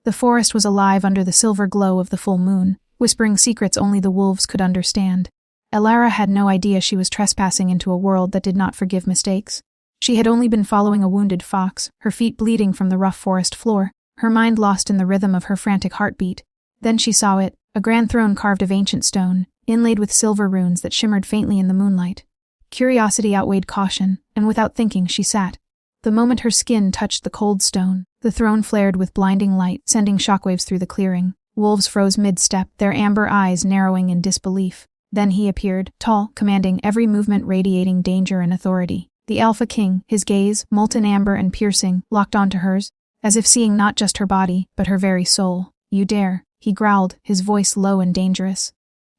The forest was alive under the silver glow of the full moon, whispering secrets only the wolves could understand. Elara had no idea she was trespassing into a world that did not forgive mistakes. She had only been following a wounded fox, her feet bleeding from the rough forest floor, her mind lost in the rhythm of her frantic heartbeat. Then she saw it, a grand throne carved of ancient stone, inlaid with silver runes that shimmered faintly in the moonlight. Curiosity outweighed caution, and without thinking she sat. The moment her skin touched the cold stone, the throne flared with blinding light, sending shockwaves through the clearing. Wolves froze mid-step, their amber eyes narrowing in disbelief. Then he appeared, tall, commanding, every movement radiating danger and authority. The Alpha King, his gaze, molten amber and piercing, locked onto hers, as if seeing not just her body, but her very soul. "You dare," he growled, his voice low and dangerous.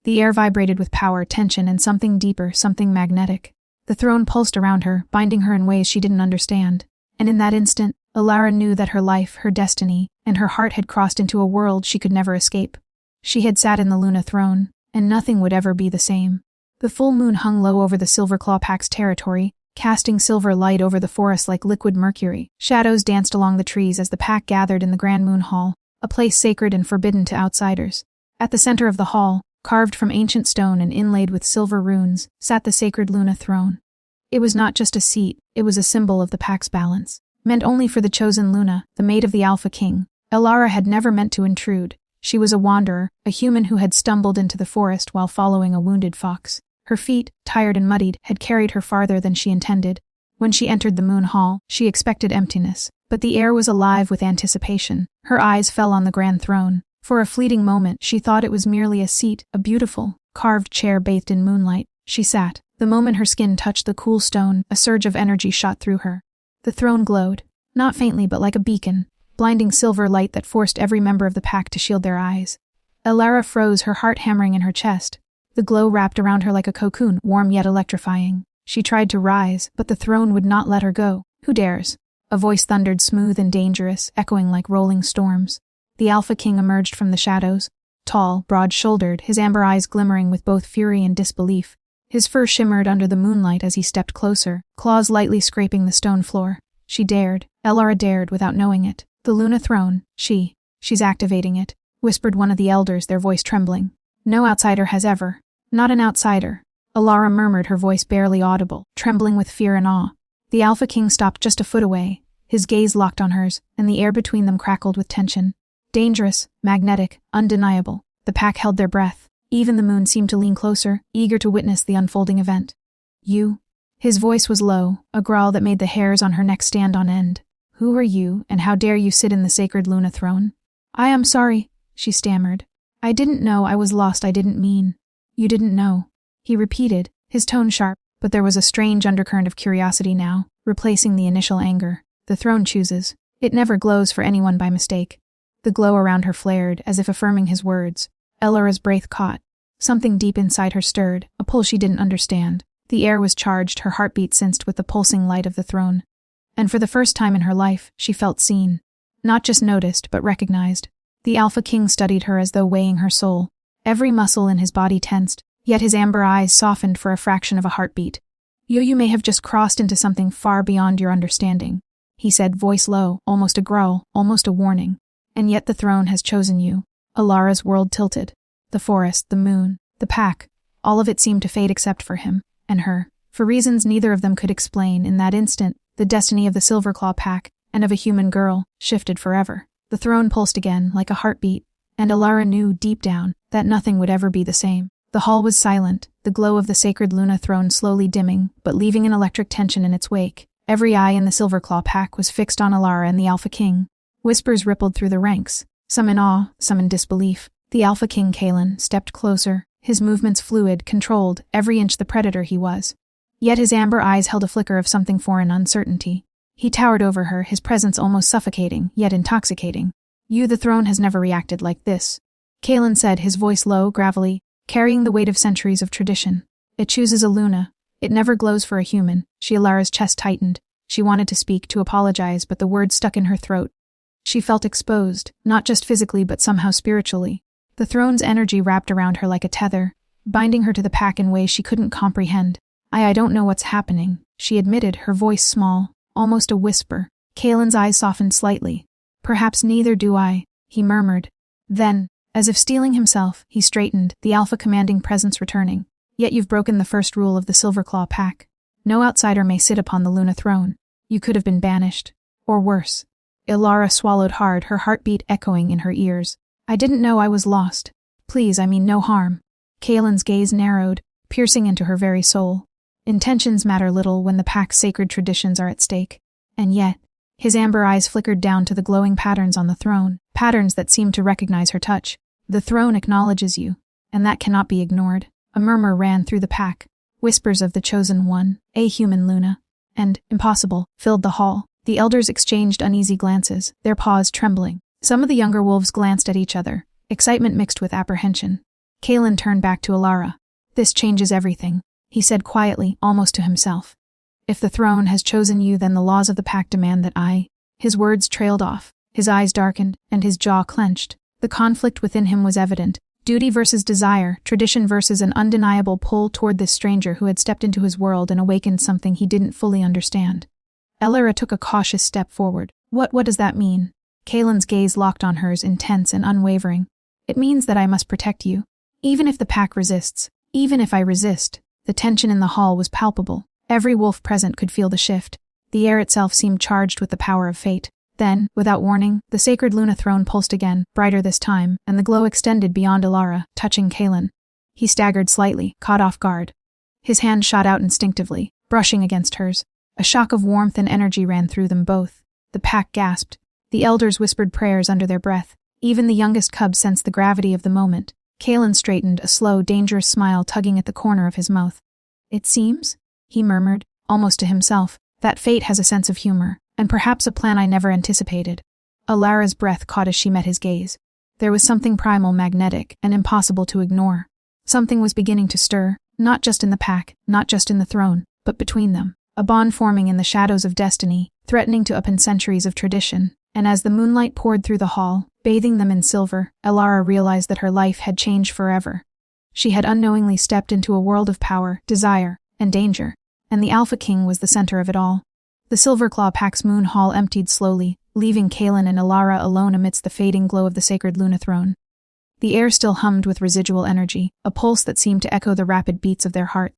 The air vibrated with power, tension, and something deeper, something magnetic. The throne pulsed around her, binding her in ways she didn't understand. And in that instant, Elara knew that her life, her destiny, and her heart had crossed into a world she could never escape. She had sat in the Luna throne, and nothing would ever be the same. The full moon hung low over the Silverclaw Pack's territory, casting silver light over the forest like liquid mercury. Shadows danced along the trees as the pack gathered in the Grand Moon Hall, a place sacred and forbidden to outsiders. At the center of the hall, carved from ancient stone and inlaid with silver runes, sat the sacred Luna throne. It was not just a seat, it was a symbol of the pack's balance. Meant only for the chosen Luna, the mate of the Alpha King. Elara had never meant to intrude. She was a wanderer, a human who had stumbled into the forest while following a wounded fox. Her feet, tired and muddied, had carried her farther than she intended. When she entered the Moon Hall, she expected emptiness, but the air was alive with anticipation. Her eyes fell on the grand throne. For a fleeting moment, she thought it was merely a seat, a beautiful, carved chair bathed in moonlight. She sat. The moment her skin touched the cool stone, a surge of energy shot through her. The throne glowed, not faintly but like a beacon, blinding silver light that forced every member of the pack to shield their eyes. Elara froze, her heart hammering in her chest. The glow wrapped around her like a cocoon, warm yet electrifying. She tried to rise, but the throne would not let her go. "Who dares?" A voice thundered, smooth and dangerous, echoing like rolling storms. The Alpha King emerged from the shadows, tall, broad-shouldered, his amber eyes glimmering with both fury and disbelief. His fur shimmered under the moonlight as he stepped closer, claws lightly scraping the stone floor. She dared. Elara dared without knowing it. "The Luna throne, she's activating it," whispered one of the elders, their voice trembling. "No outsider has ever." "Not an outsider," Elara murmured, her voice barely audible, trembling with fear and awe. The Alpha King stopped just a foot away, his gaze locked on hers, and the air between them crackled with tension. Dangerous, magnetic, undeniable. The pack held their breath. Even the moon seemed to lean closer, eager to witness the unfolding event. "You?" His voice was low, a growl that made the hairs on her neck stand on end. "Who are you, and how dare you sit in the sacred Luna throne?" "I am sorry," she stammered. "I didn't know. I was lost. I didn't mean." "You didn't know," he repeated, his tone sharp, but there was a strange undercurrent of curiosity now, replacing the initial anger. "The throne chooses. It never glows for anyone by mistake." The glow around her flared, as if affirming his words. Elara's breath caught. Something deep inside her stirred, a pull she didn't understand. The air was charged, her heartbeat sensed with the pulsing light of the throne. And for the first time in her life, she felt seen. Not just noticed, but recognized. The Alpha King studied her as though weighing her soul. Every muscle in his body tensed, yet his amber eyes softened for a fraction of a heartbeat. "You may have just crossed into something far beyond your understanding," he said, voice low, almost a growl, almost a warning. "And yet the throne has chosen you." Elara's world tilted. The forest, the moon, the pack, all of it seemed to fade except for him, and her. For reasons neither of them could explain, in that instant, the destiny of the Silverclaw pack, and of a human girl, shifted forever. The throne pulsed again, like a heartbeat, and Elara knew, deep down, that nothing would ever be the same. The hall was silent, the glow of the sacred Luna throne slowly dimming, but leaving an electric tension in its wake. Every eye in the Silverclaw pack was fixed on Elara and the Alpha King. Whispers rippled through the ranks, some in awe, some in disbelief. The Alpha King, Kalen, stepped closer, his movements fluid, controlled, every inch the predator he was. Yet his amber eyes held a flicker of something foreign, uncertainty. He towered over her, his presence almost suffocating, yet intoxicating. "You, the throne has never reacted like this," Kalen said, his voice low, gravelly, carrying the weight of centuries of tradition. "It chooses a Luna. It never glows for a human." Elara's chest tightened. She wanted to speak, to apologize, but the words stuck in her throat. She felt exposed, not just physically but somehow spiritually. The throne's energy wrapped around her like a tether, binding her to the pack in ways she couldn't comprehend. I don't know what's happening," she admitted, her voice small, almost a whisper. Kalen's eyes softened slightly. "Perhaps neither do I." he murmured. Then, as if steeling himself, he straightened, the alpha commanding presence returning. Yet you've broken the first rule of the Silverclaw pack. No outsider may sit upon the Luna throne. You could have been banished. Or worse. Ilara swallowed hard, her heartbeat echoing in her ears. I didn't know I was lost. Please, I mean no harm. Kaelin's gaze narrowed, piercing into her very soul. Intentions matter little when the pack's sacred traditions are at stake. And yet, his amber eyes flickered down to the glowing patterns on the throne, patterns that seemed to recognize her touch. The throne acknowledges you, and that cannot be ignored. A murmur ran through the pack, whispers of the chosen one, a human Luna, and, impossible, filled the hall. The elders exchanged uneasy glances, their paws trembling. Some of the younger wolves glanced at each other, excitement mixed with apprehension. Kaelin turned back to Ilara. This changes everything, he said quietly, almost to himself. If the throne has chosen you, then the laws of the pack demand that I... His words trailed off, his eyes darkened, and his jaw clenched. The conflict within him was evident. Duty versus desire, tradition versus an undeniable pull toward this stranger who had stepped into his world and awakened something he didn't fully understand. Ilara took a cautious step forward. What does that mean? Kaelin's gaze locked on hers, intense and unwavering. It means that I must protect you. Even if the pack resists. Even if I resist. The tension in the hall was palpable. Every wolf present could feel the shift. The air itself seemed charged with the power of fate. Then, without warning, the sacred Luna throne pulsed again, brighter this time, and the glow extended beyond Ilara, touching Kaelin. He staggered slightly, caught off guard. His hand shot out instinctively, brushing against hers. A shock of warmth and energy ran through them both. The pack gasped. The elders whispered prayers under their breath. Even the youngest cub sensed the gravity of the moment. Kaelin straightened, a slow, dangerous smile tugging at the corner of his mouth. It seems, he murmured, almost to himself, that fate has a sense of humor, and perhaps a plan I never anticipated. Ilara's breath caught as she met his gaze. There was something primal, magnetic, and impossible to ignore. Something was beginning to stir, not just in the pack, not just in the throne, but between them. A bond forming in the shadows of destiny, threatening to upend centuries of tradition. And as the moonlight poured through the hall, bathing them in silver, Ilara realized that her life had changed forever. She had unknowingly stepped into a world of power, desire, and danger, and the Alpha King was the center of it all. The Silverclaw pack's moon hall emptied slowly, leaving Kaelin and Ilara alone amidst the fading glow of the sacred Luna throne. The air still hummed with residual energy, a pulse that seemed to echo the rapid beats of their heart.